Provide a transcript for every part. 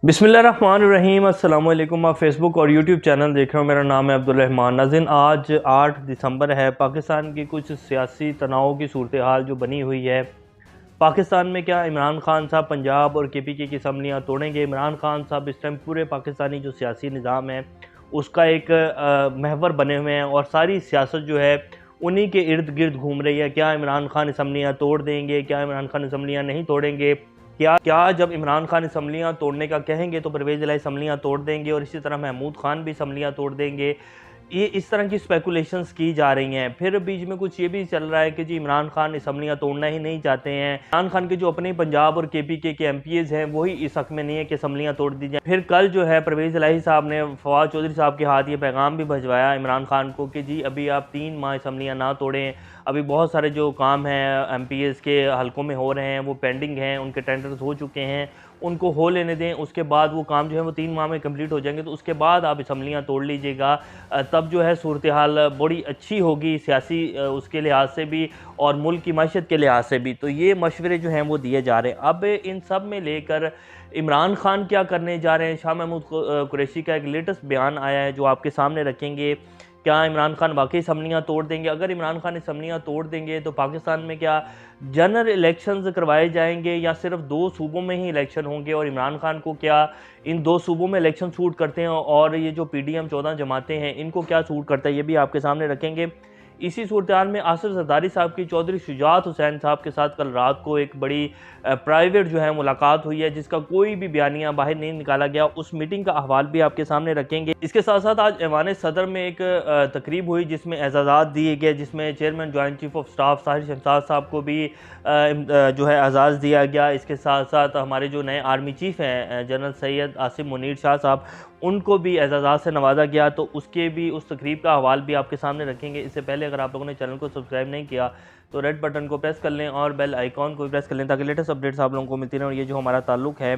बिस्मिल्लाहिर्रहमानिर्रहीम। अस्सलाम वालेकुम। आप फेसबुक और यूट्यूब चैनल देख रहे हो। मेरा नाम है अब्दुल रहमान। नाज़रीन, आज 8 दिसंबर है। पाकिस्तान की कुछ सियासी तनाव की सूरत हाल जो बनी हुई है। पाकिस्तान में क्या इमरान खान साहब पंजाब और KPK की असम्बलियाँ तोड़ेंगे? इमरान खान साहब इस टाइम पूरे पाकिस्तानी जो सियासी निज़ाम है उसका एक महवर बने हुए हैं और सारी सियासत जो है उन्हीं के इर्द गिर्द घूम रही है। क्या इमरान खान असम्बलियाँ तोड़ देंगे? क्या इमरान खान असम्बलियाँ नहीं तोड़ेंगे? क्या जब इमरान खान असम्बलियाँ तोड़ने का कहेंगे तो परवेज़ इलाही असम्बलियाँ तोड़ देंगे और इसी तरह महमूद खान भी असम्बलियाँ तोड़ देंगे? ये इस तरह की स्पेकुलेशंस की जा रही हैं। फिर बीच में कुछ ये भी चल रहा है कि जी इमरान खान असम्बलियाँ तोड़ना ही नहीं चाहते हैं। इमरान खान के जो अपने पंजाब और KPK के MPs हैं वही इस हक में नहीं है कि असम्बलियाँ तोड़ दी जाएँ। फिर कल जो है परवेज़ इलाही साहब ने फवाद चौधरी साहब के हाथ ये पैगाम भी भिजवाया इमरान खान को कि जी अभी आप 3 माह असम्बलियाँ ना तोड़ें। अभी बहुत सारे जो काम हैं MPs के हलकों में हो रहे हैं वो पेंडिंग हैं, उनके टेंडर्स हो चुके हैं, उनको हो लेने दें। उसके बाद वो काम जो है वो 3 माह में कंप्लीट हो जाएंगे, तो उसके बाद आप असम्बलियाँ तोड़ लीजिएगा। तब जो है सूरत हाल बड़ी अच्छी होगी सियासी उसके लिहाज से भी और मुल्क की मईशत के लिहाज से भी। तो ये मशवरे जो हैं वो दिए जा रहे हैं। अब इन सब में लेकर इमरान खान क्या करने जा रहे हैं? शाह महमूद कुरैशी का एक लेटेस्ट बयान आया है जो आपके सामने रखेंगे। क्या इमरान खान वाकई असम्बलियाँ तोड़ देंगे? अगर इमरान खान असम्बलियाँ तोड़ देंगे तो पाकिस्तान में क्या जनरल इलेक्शंस करवाए जाएंगे या सिर्फ 2 सूबों में ही इलेक्शन होंगे? और इमरान खान को क्या इन 2 सूबों में इलेक्शन सूट करते हैं और ये जो PDM 14 जमातें हैं इनको क्या सूट करता है, ये भी आपके सामने रखेंगे। इसी सूरत में आसिफ जरदारी साहब की चौधरी शुजात हुसैन साहब के साथ कल रात को एक बड़ी प्राइवेट जो है मुलाकात हुई है जिसका कोई भी बयानिया बाहर नहीं निकाला गया। उस मीटिंग का अहवाल भी आपके सामने रखेंगे। इसके साथ साथ आज ऐवान सदर में एक तकरीब हुई जिसमें एजाज़ात दिए गए, जिसमें chairman joint chief of staff Sahir Shamshad साहब को भी जो है एजाज़ दिया गया। इसके साथ साथ हमारे जो नए आर्मी चीफ़ हैं जनरल सैयद आसिम मुनीर शाह साहब, उनको भी एजाज़ात से नवाजा गया। तो उसके भी उस तकरीब का हवाल भी आपके सामने रखेंगे। इससे पहले अगर आप लोगों ने चैनल को सब्सक्राइब नहीं किया तो रेड बटन को प्रेस कर लें और बेल आइकॉन को भी प्रेस कर लें ताकि लेटेस्ट अपडेट्स आप लोगों को मिलती रहें और ये जो हमारा ताल्लुक़ है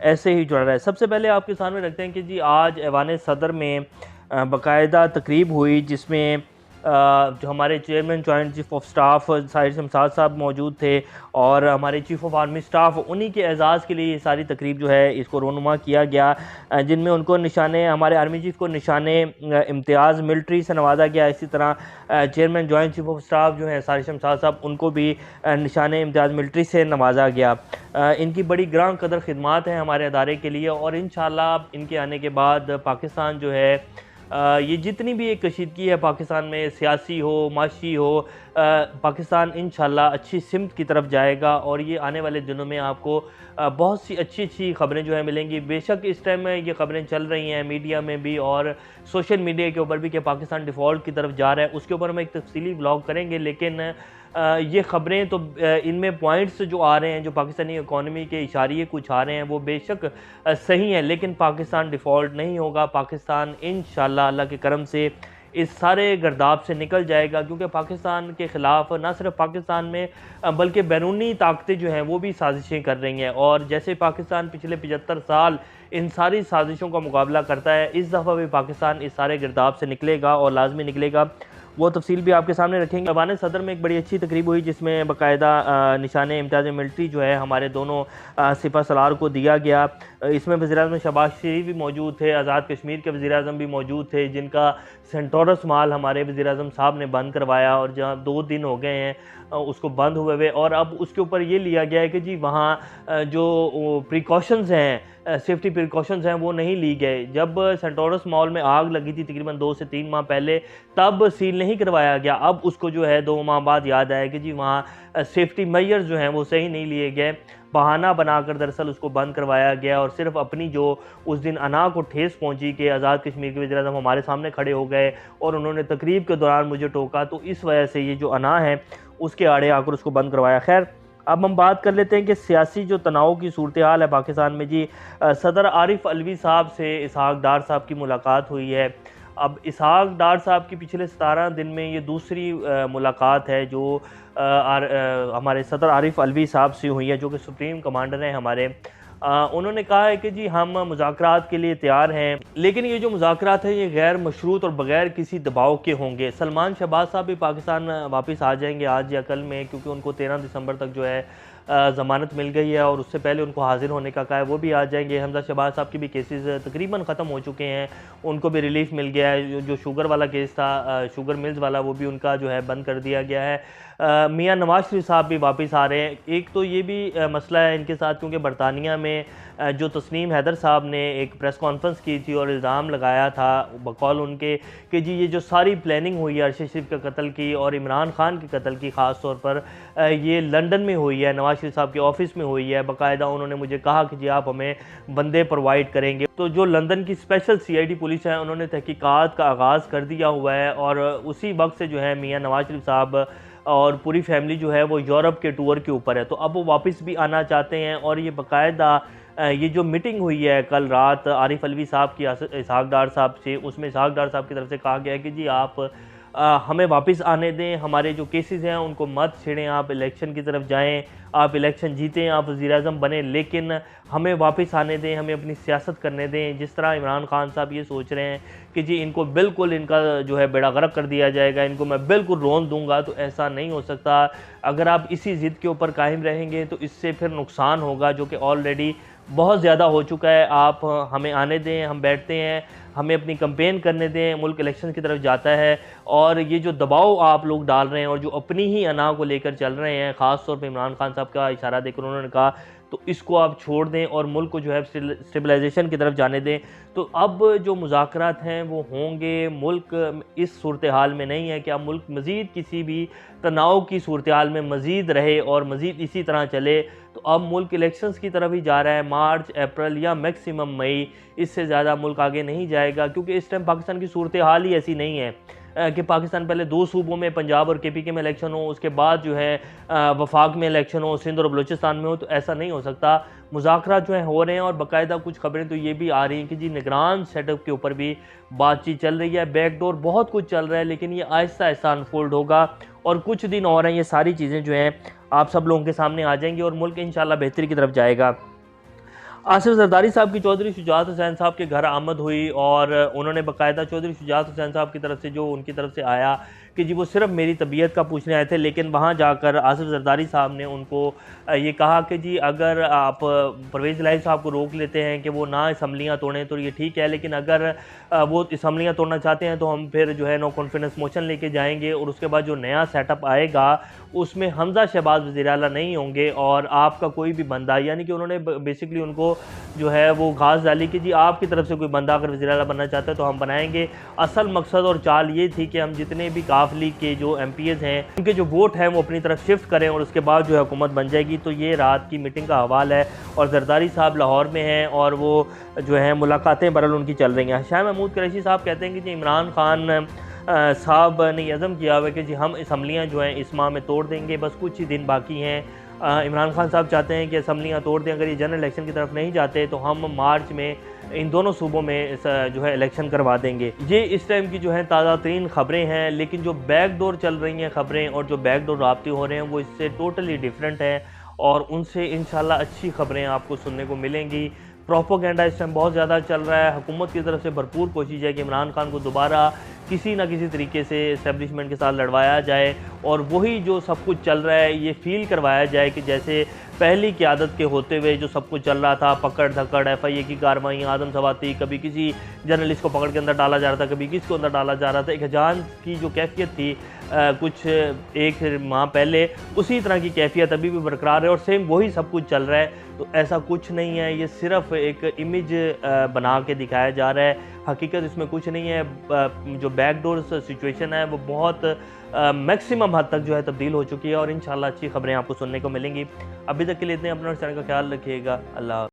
ऐसे ही जुड़ा रहा है। सबसे पहले आपके सामने रखते हैं कि जी आज ऐवान सदर में बाकायदा तकरीब हुई जिसमें जो हमारे chairman joint chief of staff Sahir Shamshad साहब मौजूद थे और हमारे चीफ ऑफ आर्मी स्टाफ, उन्हीं के एजाज़ के लिए ये सारी तकरीब जो है इसको रोनुमा किया गया, जिनमें उनको निशाने हमारे आर्मी चीफ को निशाने इम्तियाज़ मिलिट्री से नवाजा गया। इसी तरह chairman joint chief of staff जो है साहिर शमशाद साहब, उनको भी निशाने इम्तियाज़ मिलिट्री से नवाजा गया। इनकी बड़ी ग्रां कदर खिदमात हैं हमारे अदारे के लिए और इंशाअल्लाह इनके आने के बाद पाकिस्तान जो है ये जितनी भी एक कशीदगी है पाकिस्तान में, सियासी हो माशी हो, पाकिस्तान इंशाल्लाह अच्छी सिमत की तरफ जाएगा और ये आने वाले दिनों में आपको बहुत सी अच्छी अच्छी ख़बरें जो है मिलेंगी। बेशक इस टाइम में ये ख़बरें चल रही हैं मीडिया में भी और सोशल मीडिया के ऊपर भी कि पाकिस्तान डिफ़ॉल्ट की तरफ जा रहा है, उसके ऊपर हम एक तफसीली व्लॉग करेंगे। लेकिन ये ख़बरें तो इनमें पॉइंट्स जो आ रहे हैं, जो पाकिस्तानी इकॉनमी के इशारे कुछ आ रहे हैं, वो बेशक सही हैं, लेकिन पाकिस्तान डिफ़ॉल्ट नहीं होगा। पाकिस्तान इंशाअल्लाह अल्लाह के करम से इस सारे गर्दाब से निकल जाएगा, क्योंकि पाकिस्तान के ख़िलाफ़ ना सिर्फ पाकिस्तान में बल्कि बैरूनी ताकतें जो हैं वो भी साजिशें कर रही हैं। और जैसे पाकिस्तान पिछले 75 साल इन सारी साजिशों का मुकाबला करता है, इस दफ़ा भी पाकिस्तान इस सारे गर्दाब से निकलेगा और लाजमी निकलेगा। वो तफसील भी आपके सामने रखेंगे। ऐवान सदर में एक बड़ी अच्छी तकरीब हुई जिसमें बाकायदा निशाने इम्तियाज़ मिलिट्री जो है हमारे दोनों सिपा सलार को दिया गया। इसमें वज़ीर-ए-आज़म शहबाज शरीफ भी मौजूद थे, आज़ाद कश्मीर के वज़ीर-ए-आज़म भी मौजूद थे, जिनका सेंटोरस माल हमारे वज़ीर-ए-आज़म साहब ने बंद करवाया और जहाँ 2 दिन हो गए हैं उसको बंद हुए हुए। और अब उसके ऊपर ये लिया गया है कि जी वहाँ जो प्रिकॉशंस हैं, सेफ्टी प्रिकॉशंस हैं, वो नहीं ली गए। जब सेंटोरस मॉल में आग लगी थी तकरीबन 2 से 3 माह पहले, तब सील नहीं करवाया गया। अब उसको जो है 2 माह बाद याद आया कि जी वहाँ सेफ्टी मेजर्स जो हैं वो सही नहीं लिए गए। बहाना बनाकर दरअसल उसको बंद करवाया गया और सिर्फ अपनी जो उस दिन अना को ठेस पहुंची कि आज़ाद कश्मीर के वज़ीर-ए-आज़म हमारे सामने खड़े हो गए और उन्होंने तकरीब के दौरान मुझे टोका, तो इस वजह से ये जो अना है उसके आड़े आकर उसको बंद करवाया। खैर, अब हम बात कर लेते हैं कि सियासी जो तनाव की सूरत हाल है पाकिस्तान में। जी सदर आरिफ अलवी साहब से इसहाक डार साहब की मुलाकात हुई है। अब इसहाक डार साहब की पिछले 17 दिन में ये दूसरी मुलाकात है जो हमारे सदर आरिफ अलवी साहब से हुई है, जो कि सुप्रीम कमांडर हैं हमारे। उन्होंने कहा है कि जी हम मुज़ाकरात के लिए तैयार हैं, लेकिन ये जो मुज़ाकरात हैं ये गैर मशरूत और बग़ैर किसी दबाव के होंगे। सलमान शहबाज साहब भी पाकिस्तान वापस आ जाएंगे आज या कल में, क्योंकि उनको 13 दिसंबर तक जो है ज़मानत मिल गई है और उससे पहले उनको हाज़िर होने का कहा है, वो भी आ जाएंगे। हमजा शहबाज साहब के भी केसेस तकरीबन ख़त्म हो चुके हैं, उनको भी रिलीफ़ मिल गया है। जो शुगर वाला केस था, शुगर मिल्स वाला, वो भी उनका जो है बंद कर दिया गया है। मियां नवाज शरीफ साहब भी वापस आ रहे हैं। एक तो ये भी मसला है इनके साथ, क्योंकि बरतानिया में जो तस्नीम हैदर साहब ने एक प्रेस कॉन्फ्रेंस की थी और इल्ज़ाम लगाया था बकौल उनके कि जी ये जो सारी प्लानिंग हुई है अरशद शरीफ के कत्ल की और इमरान खान के कत्ल की, ख़ास तौर पर ये लंदन में हुई है, नवाज शरीफ साहब के ऑफिस में हुई है। बाकायदा उन्होंने मुझे कहा कि जी आप हमें बंदे प्रोवाइड करेंगे। तो जो लंदन की स्पेशल CID पुलिस है, उन्होंने तहकीकात का आगाज़ कर दिया हुआ है और उसी वक्त से जो है मियाँ नवाज शरीफ साहब और पूरी फैमिली जो है वो यूरोप के टूर के ऊपर है। तो अब वो वापस भी आना चाहते हैं और ये बाकायदा ये जो मीटिंग हुई है कल रात आरिफ अलवी साहब की इसहाक डार साहब से, उसमें इसहाक डार साहब की तरफ से कहा गया है कि जी आप हमें वापस आने दें, हमारे जो केसेस हैं उनको मत छेड़ें, आप इलेक्शन की तरफ जाएं, आप इलेक्शन जीतें, आप वज़ीर-ए-आज़म बने, लेकिन हमें वापस आने दें, हमें अपनी सियासत करने दें। जिस तरह इमरान खान साहब ये सोच रहे हैं कि जी इनको बिल्कुल इनका जो है बेड़ा गर्क कर दिया जाएगा, इनको मैं बिल्कुल रोन दूंगा, तो ऐसा नहीं हो सकता। अगर आप इसी ज़िद के ऊपर कायम रहेंगे तो इससे फिर नुकसान होगा, जो कि ऑलरेडी बहुत ज़्यादा हो चुका है। आप हमें आने दें, हम बैठते हैं, हमें अपनी कैंपेन करने दें, मुल्क इलेक्शन की तरफ जाता है। और ये जो दबाव आप लोग डाल रहे हैं और जो अपनी ही अना को लेकर चल रहे हैं, ख़ास तौर पे इमरान खान साहब का इशारा देकर उन्होंने कहा, तो इसको आप छोड़ दें और मुल्क को जो है स्टेबलाइजेशन की तरफ जाने दें। तो अब जो मुज़ाकरात हैं वो होंगे। मुल्क इस सूरत हाल में नहीं है कि अब मुल्क मज़ीद किसी भी तनाव की सूरत हाल में मज़ीद रहे और मज़ीद इसी तरह चले। तो अब मुल्क इलेक्शंस की तरफ ही जा रहा है, मार्च, अप्रैल या मैक्सिमम मई, इससे ज़्यादा मुल्क आगे नहीं जाएगा। क्योंकि इस टाइम पाकिस्तान की सूरत हाल ही ऐसी नहीं है कि पाकिस्तान पहले 2 सूबों में, पंजाब और KPK में इलेक्शन हो, उसके बाद जो है वफाक में इलेक्शन हो, सिंध और बलूचिस्तान में हो, तो ऐसा नहीं हो सकता। मुज़ाकरात जो हैं हो रहे हैं और बाकायदा कुछ खबरें तो ये भी आ रही हैं कि जी निगरान सेटअप के ऊपर भी बातचीत चल रही है, बैकडोर बहुत कुछ चल रहा है, लेकिन ये आहिस्ता आहिस्ता अनफोल्ड होगा और कुछ दिन और हैं, ये सारी चीज़ें जो हैं आप सब लोगों के सामने आ जाएंगी और मुल्क इंशाल्लाह बेहतरी की तरफ जाएगा। आसिफ जरदारी साहब की चौधरी शुजात हुसैन साहब के घर आमद हुई और उन्होंने बाकायदा चौधरी शुजात हुसैन साहब की तरफ से जो उनकी तरफ से आया कि जी वो सिर्फ मेरी तबीयत का पूछने आए थे, लेकिन वहाँ जाकर आसिफ जरदारी साहब ने उनको ये कहा कि जी अगर आप परवेज़ इलाही साहब को रोक लेते हैं कि वो ना असम्बलियाँ तोड़ें तो ये ठीक है, लेकिन अगर वो असम्बलियाँ तोड़ना चाहते हैं तो हम फिर जो है नो कॉन्फिडेंस मोशन लेके जाएंगे और उसके बाद जो नया सेटअप आएगा उसमें हमजा शहबाज वज़ीर आला नहीं होंगे और आपका कोई भी बंदा, यानी कि उन्होंने बेसिकली उनको जो है वो घास डाली कि जी आपकी तरफ से कोई बंदा अगर वज़ीर आला बनना चाहता है तो हम बनाएंगे। असल मकसद और चाल ये थी कि हम जितने भी काफ लीग के जो MPs हैं उनके जो वोट हैं वो अपनी तरफ शिफ्ट करें और उसके बाद जो है हुकूमत बन जाएगी। तो ये रात की मीटिंग का हवाल है और जरदारी साहब लाहौर में हैं और वो जो है मुलाकातें बरल उनकी चल रही हैं। शाह महमूद कुरैशी साहब कहते हैं कि जी इमरान खान साहब ने अज़म किया हुआ है कि जी हम असम्बलियाँ जो हैं इस माह में तोड़ देंगे, बस कुछ ही दिन बाकी हैं। इमरान खान साहब चाहते हैं कि असम्बलियाँ तोड़ दें, अगर ये जनरल इलेक्शन की तरफ नहीं जाते तो हम मार्च में इन दोनों सूबों में जो है इलेक्शन करवा देंगे। ये इस टाइम की जो है ताज़ा तरीन ख़बरें हैं, लेकिन जो बैकडोर चल रही हैं ख़बरें और जो बैकडोर राब्ते हो रहे हैं वो इससे टोटली डिफरेंट हैं और उनसे इंशाल्लाह अच्छी ख़बरें आपको सुनने को मिलेंगी। प्रोपोगेंडा इस टाइम बहुत ज़्यादा चल रहा है, हुकूमत की तरफ से भरपूर कोशिश है कि इमरान खान को दोबारा किसी न किसी तरीके से इस्टेब्लिशमेंट के साथ लड़वाया जाए और वही जो सब कुछ चल रहा है ये फील करवाया जाए कि जैसे पहली क़यादत के होते हुए जो सब कुछ चल रहा था, पकड़ धकड़, FIA की कार्रवाई, आदम सवाती, कभी किसी जर्नलिस्ट को पकड़ के अंदर डाला जा रहा था, कभी किसको अंदर डाला जा रहा था। एक हजान की जो कैफियत थी कुछ एक माह पहले, उसी तरह की कैफियत अभी भी बरकरार है और सेम वही सब कुछ चल रहा है। तो ऐसा कुछ नहीं है, ये सिर्फ एक इमेज बना के दिखाया जा रहा है, हकीकत इसमें कुछ नहीं है। जो बैकडोर सिचुएशन है वो बहुत मैक्सिमम हद तक जो है तब्दील हो चुकी है और इंशाल्लाह अच्छी खबरें आपको सुनने को मिलेंगी। अभी तक के लिए इतने, अपना चैनल का ख्याल रखिएगा। अल्लाह।